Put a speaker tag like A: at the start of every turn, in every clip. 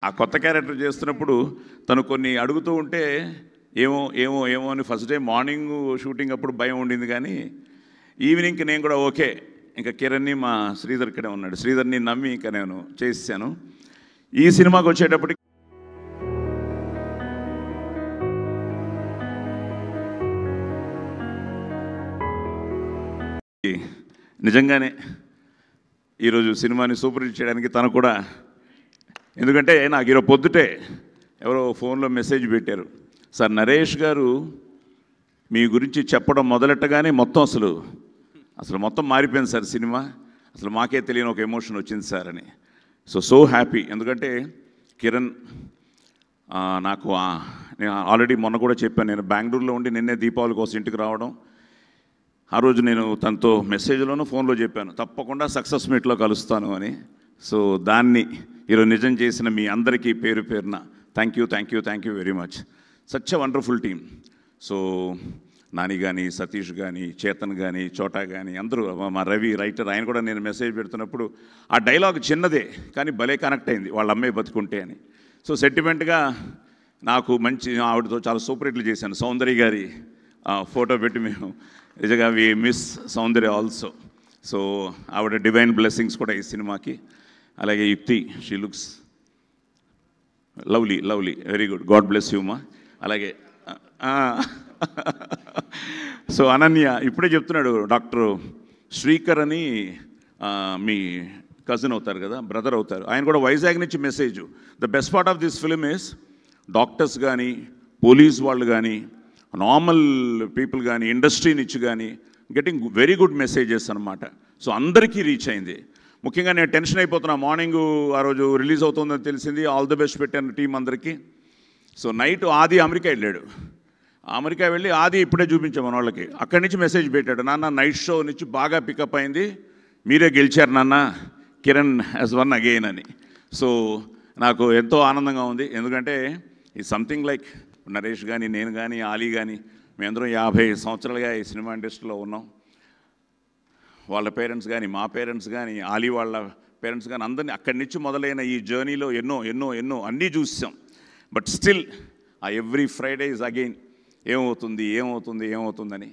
A: ఆ కొత్త క్యారెక్టర్ చేస్తున్నప్పుడు తను కొన్ని అడుగుతూ ఉంటే ఏమో ఏమో ఏమో అని ఫస్ట్ డే మార్నింగ్ షూటింగ్ అప్పుడు భయం ఉండింది, కానీ ఈవినింగ్కి నేను కూడా ఓకే, ఇంకా కిరణ్ని మా శ్రీధర్ ఇక్కడే ఉన్నాడు, శ్రీధర్ని నమ్మి ఇంకా నేను చేసాను. ఈ సినిమాకి వచ్చేటప్పటికి నిజంగానే ఈరోజు సినిమాని సూపర్ హిట్ చేయడానికి తను కూడా, ఎందుకంటే నాకు ఈరోజు పొద్దుటే ఎవరో ఫోన్లో మెసేజ్ పెట్టారు, సార్ నరేష్ గారు మీ గురించి చెప్పడం మొదలెట్టగానే మొత్తం అసలు మొత్తం మారిపోయింది సార్ సినిమా, అసలు మాకే తెలియని ఒక ఎమోషన్ వచ్చింది సార్ అని. So happy. ఎందుకంటే కిరణ్ నాకు నేను ఆల్రెడీ మొన్న కూడా చెప్పాను, నేను బెంగళూరులో ఉండి నిన్నే దీపావళి కోసం ఇంటికి రావడం, ఆ రోజు నేను తనతో మెసేజ్లోనూ ఫోన్లో చెప్పాను తప్పకుండా సక్సెస్ మీట్లో కలుస్తాను అని. సో దాన్ని ఈరోజు నిజం చేసిన మీ అందరికీ పేరు పేరున thank you very much. Such a wonderful team. So Nani కానీ, సతీష్ కానీ, చేతన్ కానీ, చోటా కానీ అందరూ, మా రవి రైటర్, ఆయన కూడా నేను మెసేజ్ పెడుతున్నప్పుడు ఆ డైలాగ్ చిన్నదే కానీ భలే కనెక్ట్ అయింది, వాళ్ళ అమ్మాయి బతుకుంటే అని. సో సెంటిమెంట్గా నాకు మంచి, ఆవిడతో చాలా సూపర్ హిట్లు చేశాను. సౌందర్య గారి ఫోటో పెట్టి మేము నిజంగా we miss Soundarya also. So ఆవిడ డివైన్ బ్లెస్సింగ్స్ కూడా ఈ సినిమాకి. అలాగే Yukthi, she looks lovely very good, God bless you మా. అలాగే సో అనన్య ఇప్పుడే చెప్తున్నాడు, డాక్టర్ శ్రీకర్ అని మీ కజిన్ అవుతారు కదా, బ్రదర్ అవుతారు, ఆయన కూడా వైజాగ్ నుంచి message. The best part of this film is doctors కానీ, పోలీస్ వాళ్ళు కానీ, నార్మల్ పీపుల్ కానీ, ఇండస్ట్రీ నుంచి కానీ గెటింగ్ వెరీ గుడ్ మెసేజెస్ అనమాట. సో అందరికీ రీచ్ అయింది. ముఖ్యంగా నేను టెన్షన్ అయిపోతున్నా, మార్నింగ్ ఆ రోజు రిలీజ్ అవుతుందని తెలిసింది, ఆల్ ది బెస్ట్ పెట్టాను టీం అందరికీ. సో నైట్ ఆది అమెరికా వెళ్ళాడు, అమెరికా వెళ్ళి ఆది ఇప్పుడే చూపించాం మన వాళ్ళకి, అక్కడి నుంచి మెసేజ్ పెట్టాడు, నాన్న నైట్ షో నుంచి బాగా పికప్ అయింది, మీరే గెలిచారు నాన్న, కిరణ్ హ్యాస్ వన్ అగైన్ అని. సో నాకు ఎంతో ఆనందంగా ఉంది. ఎందుకంటే ఈ సంథింగ్ లైక్ నరేష్ కానీ, నేను కానీ, ఆలీ కానీ, మేమందరం 50 సంవత్సరాలుగా ఈ సినిమా ఇండస్ట్రీలో ఉన్నాం. వాళ్ళ పేరెంట్స్ కానీ, మా పేరెంట్స్ కానీ, ఆలీ వాళ్ళ పేరెంట్స్ కానీ, అందరినీ అక్కడి నుంచి మొదలైన ఈ జర్నీలో ఎన్నో అన్నీ చూసాం. బట్ స్టిల్ ఆ ఎవ్రీ ఫ్రైడే ఇస్ అగైన్ ఏమవుతుందని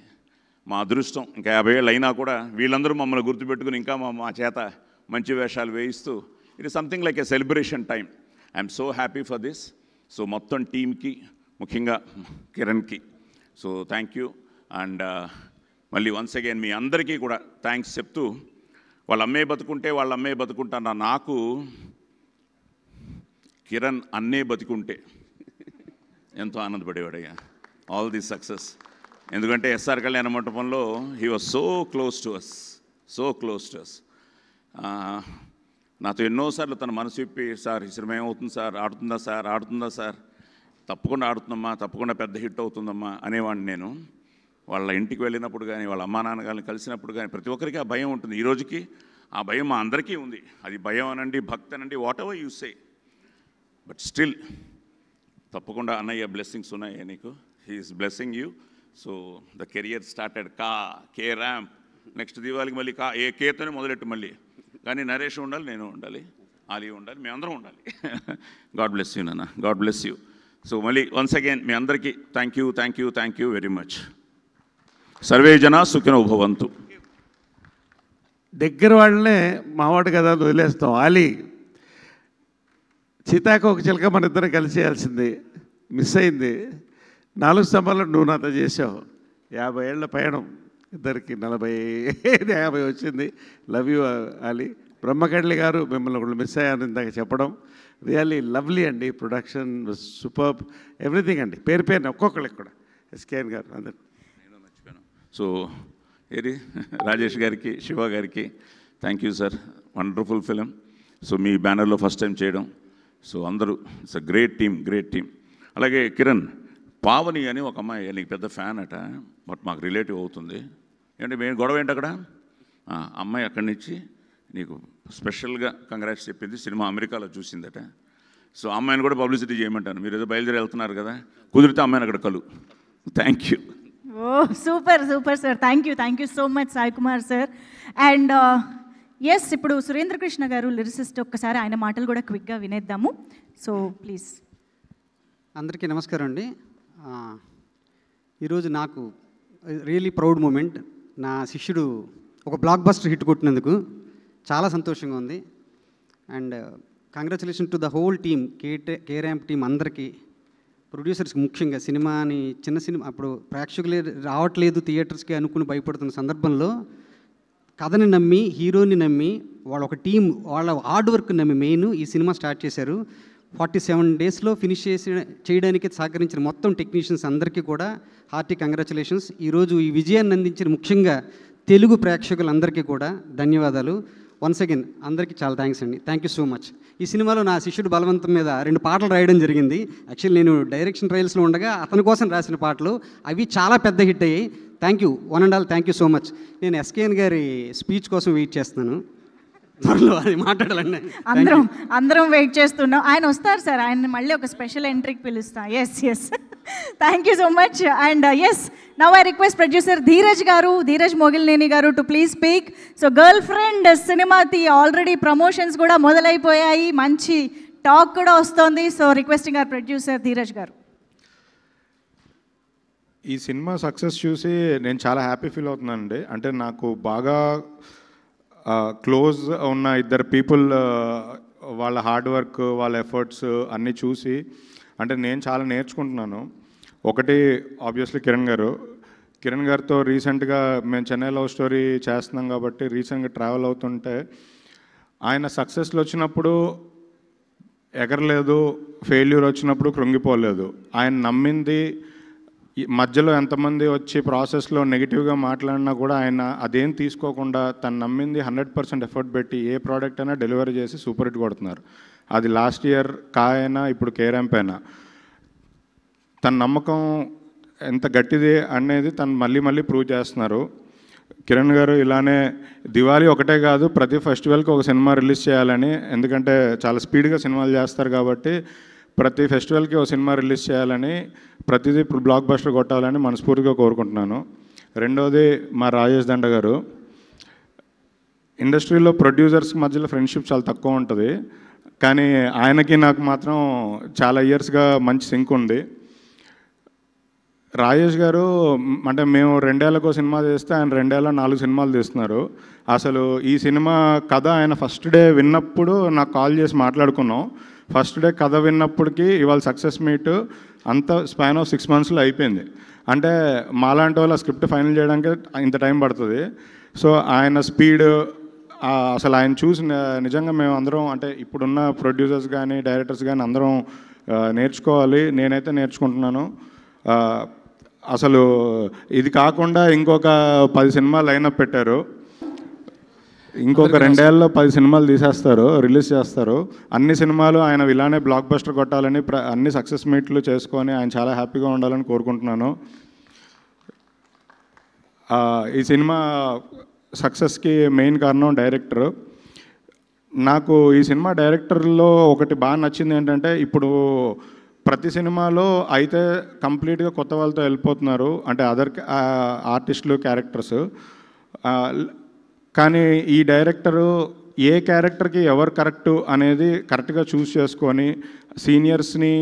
A: మా అదృష్టం. ఇంకా 50 ఏళ్ళు అయినా కూడా వీళ్ళందరూ మమ్మల్ని గుర్తుపెట్టుకుని ఇంకా మా చేత మంచి వేషాలు వేయిస్తూ it is something like a celebration time. I'm so happy for this. So మొత్తం టీమ్కి, ముఖ్యంగా కిరణ్కి సో థ్యాంక్ యూ. అండ్ మళ్ళీ వన్స్ అగైన్ మీ అందరికీ కూడా థ్యాంక్స్ చెప్తూ, వాళ్ళ అమ్మాయి బతుకుంటా నాకు కిరణ్ అన్నే బతికుంటే ఎంతో ఆనందపడేవాడయ్యా. All the success. ఎందుకంటే ఎస్ఆర్ కళ్యాణ మంటపంలో he was so close to us. నాతో ఎన్నోసార్లు తన మనసు విప్పి, సార్ ఈ సినిమా ఏమవుతుంది సార్, ఆడుతుందా సార్, తప్పకుండా ఆడుతుందమ్మా, తప్పకుండా పెద్ద హిట్ అవుతుందమ్మా అనేవాడిని నేను. వాళ్ళ ఇంటికి వెళ్ళినప్పుడు కానీ, వాళ్ళ అమ్మా నాన్నగారిని కలిసినప్పుడు కానీ ప్రతి ఒక్కరికి ఆ భయం ఉంటుంది. ఈ రోజుకి ఆ భయం మా అందరికీ ఉంది. అది భయం అనండి, భక్తి అనండి, what ever you say, but still తప్పకుండా అన్నయ్య బ్లెస్సింగ్స్ ఉన్నాయి నీకు. He is blessing you. So the career started K ramp. Next దీపావళికి మళ్ళీ కేతోనే మొదలెట్టు మళ్ళీ. కానీ నరేష్ ఉండాలి, నేను ఉండాలి, ఆలీ ఉండాలి, మేమందరం ఉండాలి. గాడ్ బ్లెస్ యూ నాన్న, గాడ్ బ్లెస్ యూ. సో మళ్ళీ వన్స్ అగైన్ మీ అందరికీ thank you very much. Survey జనా సుఖినో భవంతు.
B: దగ్గర వాళ్ళనే మావాడు కదా వదిలేస్తాం. ఆలీ సీతాకోక చిలక మన ఇద్దరం కలిసి చేయాల్సింది, మిస్ అయింది. 4 స్తంభాల్లో నువ్వు నాతో చేసావు. 50 ఏళ్ల పయనం ఇద్దరికి, 40-50 వచ్చింది. Love you Ali. బ్రహ్మకడ్లి గారు మిమ్మల్ని ఒకళ్ళు మిస్ అయ్యాను ఇందాక చెప్పడం. రియల్లీ లవ్లీ అండి. ప్రొడక్షన్ సూపర్బ్, ఎవ్రీథింగ్ అండి. పేరున ఒక్కొక్కళ్ళకి కూడా, ఎస్కేఎన్ గారు అందరు
A: నేను మర్చిపోయాను. సో ఏది రాజేష్ గారికి, శివ గారికి thank you sir. Wonderful film. So మీ బ్యానర్లో ఫస్ట్ టైం చేయడం. సో అందరూ ఇట్స్ అ గ్రేట్ టీమ్. అలాగే కిరణ్, పావని అని ఒక అమ్మాయి నీకు పెద్ద ఫ్యాన్ అట, బట్ మాకు రిలేటివ్ అవుతుంది. ఏంటంటే మేము గొడవ ఏంటి అక్కడ, అమ్మాయి అక్కడి నుంచి నీకు స్పెషల్గా కంగ్రాట్స్ చెప్పింది, సినిమా అమెరికాలో చూసిందట. సో అమ్మాయిని కూడా పబ్లిసిటీ చేయమంటాను. మీరు ఏదో బయలుదేరి వెళ్తున్నారు కదా, కుదిరితే అమ్మాయిని అక్కడ కలు. Thank you.
C: Oh super sir. Thank you so much Sai Kumar sir. And yes, ఇప్పుడు సురేంద్ర కృష్ణ గారు లిరిసిస్ట్, ఒక్కసారి ఆయన మాటలు కూడా క్విక్గా వినేద్దాము. So please.
D: అందరికీ నమస్కారం అండి. ఈరోజు నాకు రియలీ ప్రౌడ్ మూమెంట్. నా శిష్యుడు ఒక బ్లాక్ బస్టర్ హిట్ కొట్టినందుకు చాలా సంతోషంగా ఉంది. And congratulation to the whole team, K ramp team అందరికీ, ప్రొడ్యూసర్స్కి ముఖ్యంగా. సినిమాని చిన్న సినిమా అప్పుడు ప్రేక్షకులే రావట్లేదు థియేటర్స్కి అనుకుని భయపడుతున్న సందర్భంలో కథని నమ్మి, హీరోని నమ్మి, వాళ్ళ ఒక టీం వాళ్ళ హార్డ్ వర్క్ నమ్మి మెయిన్ ఈ సినిమా స్టార్ట్ చేశారు. 47 డేస్లో ఫినిష్ చేయడానికి సహకరించిన మొత్తం టెక్నీషియన్స్ అందరికీ కూడా హార్టీ కంగ్రాచులేషన్స్. ఈరోజు ఈ విజయాన్ని అందించిన ముఖ్యంగా తెలుగు ప్రేక్షకులందరికీ కూడా ధన్యవాదాలు. వన్స్ అగైన్ అందరికీ చాలా థ్యాంక్స్ అండి. Thank you so much. ఈ సినిమాలో నా శిష్యుడు బలవంతం మీద 2 పాటలు రాయడం జరిగింది. యాక్చువల్లీ నేను డైరెక్షన్ ట్రయల్స్లో ఉండగా అతని కోసం రాసిన పాటలు అవి చాలా పెద్ద హిట్ అయ్యాయి. Thank you one and all, thank you so much. నేను ఎస్కేఎన్ గారి స్పీచ్ కోసం వెయిట్ చేస్తున్నాను, త్వరలో అది మాట్లాడాలండి.
C: అందరం వెయిట్ చేస్తున్నాం. ఆయన వస్తారు సార్, ఆయన మళ్ళీ ఒక స్పెషల్ ఎంట్రీకి పిలుస్తా. Yes thank you so much. And yes, now I request producer Dheeraj Mogilineni గారు to please speak. So girlfriend సినిమాకి ఆల్రెడీ ప్రమోషన్స్ కూడా మొదలైపోయాయి, మంచి టాక్ కూడా వస్తుంది. So requesting our producer Dheeraj గారు.
E: ఈ సినిమా సక్సెస్ చూసి నేను చాలా హ్యాపీ ఫీల్ అవుతున్నానండి. అంటే నాకు బాగా క్లోజ్ ఉన్న 2 పీపుల్ వాళ్ళ హార్డ్ వర్క్, వాళ్ళ ఎఫర్ట్స్ అన్నీ చూసి అంటే నేను చాలా నేర్చుకుంటున్నాను. ఒకటి ఆబ్వియస్లీ కిరణ్ గారితో రీసెంట్గా మేము చెన్నై లవ్ స్టోరీ చేస్తున్నాం కాబట్టి రీసెంట్గా ట్రావెల్ అవుతుంటే ఆయన సక్సెస్లు వచ్చినప్పుడు ఎగరలేదు, ఫెయిల్యూర్ వచ్చినప్పుడు కృంగిపోలేదు. ఆయన నమ్మింది, మధ్యలో ఎంతమంది వచ్చి ప్రాసెస్లో నెగిటివ్గా మాట్లాడినా కూడా ఆయన అదేం తీసుకోకుండా తను నమ్మింది 100% ఎఫర్ట్ పెట్టి ఏ ప్రోడక్ట్ అయినా డెలివరీ చేసి సూపర్ హిట్ కొడుతున్నారు. అది లాస్ట్ ఇయర్ అయినా ఇప్పుడు కే ర్యాంప్ అయినా తన నమ్మకం ఎంత గట్టిది అనేది తను మళ్ళీ ప్రూవ్ చేస్తున్నారు. కిరణ్ గారు ఇలానే దివాళీ ఒకటే కాదు, ప్రతి ఫెస్టివల్కి ఒక సినిమా రిలీజ్ చేయాలని, ఎందుకంటే చాలా స్పీడ్గా సినిమాలు చేస్తారు కాబట్టి ప్రతి ఫెస్టివల్కి ఒక సినిమా రిలీజ్ చేయాలని, ప్రతిదీ బ్లాక్ బస్టర్ కొట్టాలని మనస్ఫూర్తిగా కోరుకుంటున్నాను. రెండోది మా రాజేష్ దండ గారు. ఇండస్ట్రీలో ప్రొడ్యూసర్స్ మధ్యలో ఫ్రెండ్షిప్ చాలా తక్కువ ఉంటుంది, కానీ ఆయనకి నాకు మాత్రం చాలా ఇయర్స్గా మంచి సింక్ ఉంది. రాజేష్ గారు అంటే మేము 2 ఏళ్ళకో సినిమా చేస్తే ఆయన 2 ఏళ్ళ 4 సినిమాలు తీస్తున్నారు. అసలు ఈ సినిమా కథ ఆయన ఫస్ట్ డే విన్నప్పుడు నాకు కాల్ చేసి మాట్లాడుకున్నాం. ఫస్ట్ డే కథ విన్నప్పటికీ ఇవాళ సక్సెస్ మీట్ అంత స్పాన్ ఆఫ్ 6 monthsలో అయిపోయింది. అంటే మాలాంటి వాళ్ళ స్క్రిప్ట్ ఫైనల్ చేయడానికి ఇంత టైం పడుతుంది. సో ఆయన స్పీడ్ అసలు ఆయన చూసి నిజంగా మేము అందరం అంటే ఇప్పుడున్న ప్రొడ్యూసర్స్ కానీ డైరెక్టర్స్ కానీ అందరం నేర్చుకోవాలి. నేనైతే నేర్చుకుంటున్నాను. అసలు ఇది కాకుండా ఇంకొక 10 సినిమాలు లైనప్ పెట్టారు. ఇంకొక 2 ఏళ్ళలో 10 సినిమాలు తీసేస్తారు, రిలీజ్ చేస్తారు. అన్ని సినిమాలు ఆయన ఇలానే బ్లాక్ బస్టర్ కొట్టాలని అన్ని సక్సెస్ మీట్లు చేసుకొని ఆయన చాలా హ్యాపీగా ఉండాలని కోరుకుంటున్నాను. ఈ సినిమా సక్సెస్కి మెయిన్ కారణం డైరెక్టర్. నాకు ఈ సినిమా డైరెక్టర్లో ఒకటి బాగా నచ్చింది ఏంటంటే, ఇప్పుడు ప్రతి సినిమాలో అయితే కంప్లీట్గా కొత్త వాళ్ళతో వెళ్ళిపోతున్నారు, అంటే అదర్ ఆర్టిస్టులు క్యారెక్టర్స్. కానీ ఈ డైరెక్టరు ఏ క్యారెక్టర్కి ఎవరు కరెక్టు అనేది కరెక్ట్గా చూస్ చేసుకొని సీనియర్స్ని,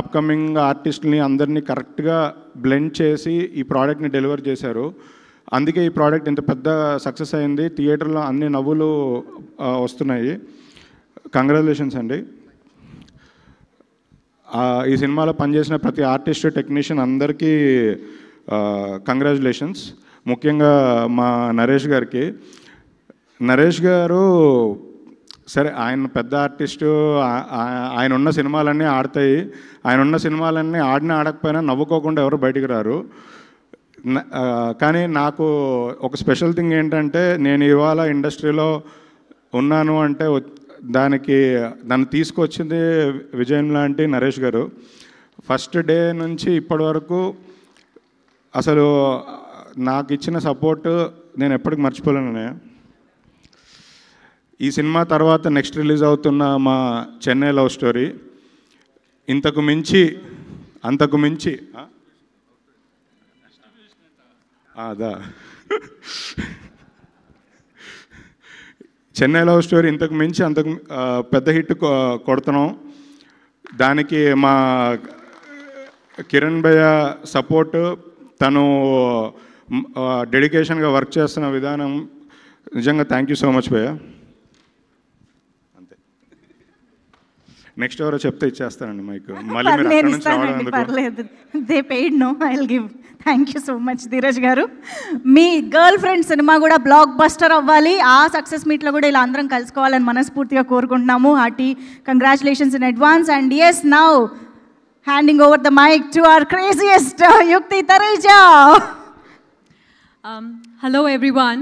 E: అప్కమింగ్ ఆర్టిస్టులని అందరినీ కరెక్ట్గా బ్లెండ్ చేసి ఈ ప్రోడక్ట్ని డెలివర్ చేశారు. అందుకే ఈ ప్రోడక్ట్ ఇంత పెద్ద సక్సెస్ అయింది. థియేటర్లో అన్ని నవ్వులు వస్తున్నాయి. కంగ్రాచులేషన్స్ అండి. ఈ సినిమాలో పనిచేసిన ప్రతి ఆర్టిస్ట్, టెక్నీషియన్ అందరికీ కంగ్రాచులేషన్స్. ముఖ్యంగా మా నరేష్ గారికి. నరేష్ గారు సరే ఆయన పెద్ద ఆర్టిస్టు, ఆయన ఉన్న సినిమాలన్నీ ఆడతాయి. ఆయన ఉన్న సినిమాలన్నీ ఆడకపోయినా నవ్వుకోకుండా ఎవరు బయటికి రారు. కానీ నాకు ఒక స్పెషల్ థింగ్ ఏంటంటే, నేను ఇవాళ ఇండస్ట్రీలో ఉన్నాను అంటే దాన్ని తీసుకొచ్చింది విజయం లాంటి నరేష్ గారు. ఫస్ట్ డే నుంచి ఇప్పటి వరకు అసలు నాకు ఇచ్చిన సపోర్టు నేను ఎప్పటికి మర్చిపోలేను. ఈ సినిమా తర్వాత నెక్స్ట్ రిలీజ్ అవుతున్న మా చెన్నై లవ్ స్టోరీ అంతకు మించి అదా చెన్నై లవ్ స్టోరీ ఇంతకు మించి అంతకు పెద్ద హిట్ కొడుతున్నాం. దానికి మా కిరణ్ భయ్య సపోర్ట్, తను డెడికేషన్గా వర్క్ చేస్తున్న విధానం నిజంగా థ్యాంక్ యూ సో మచ్ భయ్య. అంతే. నెక్స్ట్ ఎవరో చెప్తే ఇచ్చేస్తానండి మైక్. మళ్ళీ మీరు అక్కడ నుంచి రావడం ఎందుకు?
C: పర్లేదు, they paid no, I will give. Thank you so much Dheeraj garu. మీ గర్ల్ ఫ్రెండ్ సినిమా కూడా బ్లాక్ బస్టర్ అవ్వాలి, ఆ సక్సెస్ మీట్లో కూడా ఇలా అందరం కలుసుకోవాలని మనస్ఫూర్తిగా కోరుకుంటున్నాము. Hearty congratulations in advance. And yes, now handing over the mic to our craziest Yukthi Thareja.
F: Hello everyone.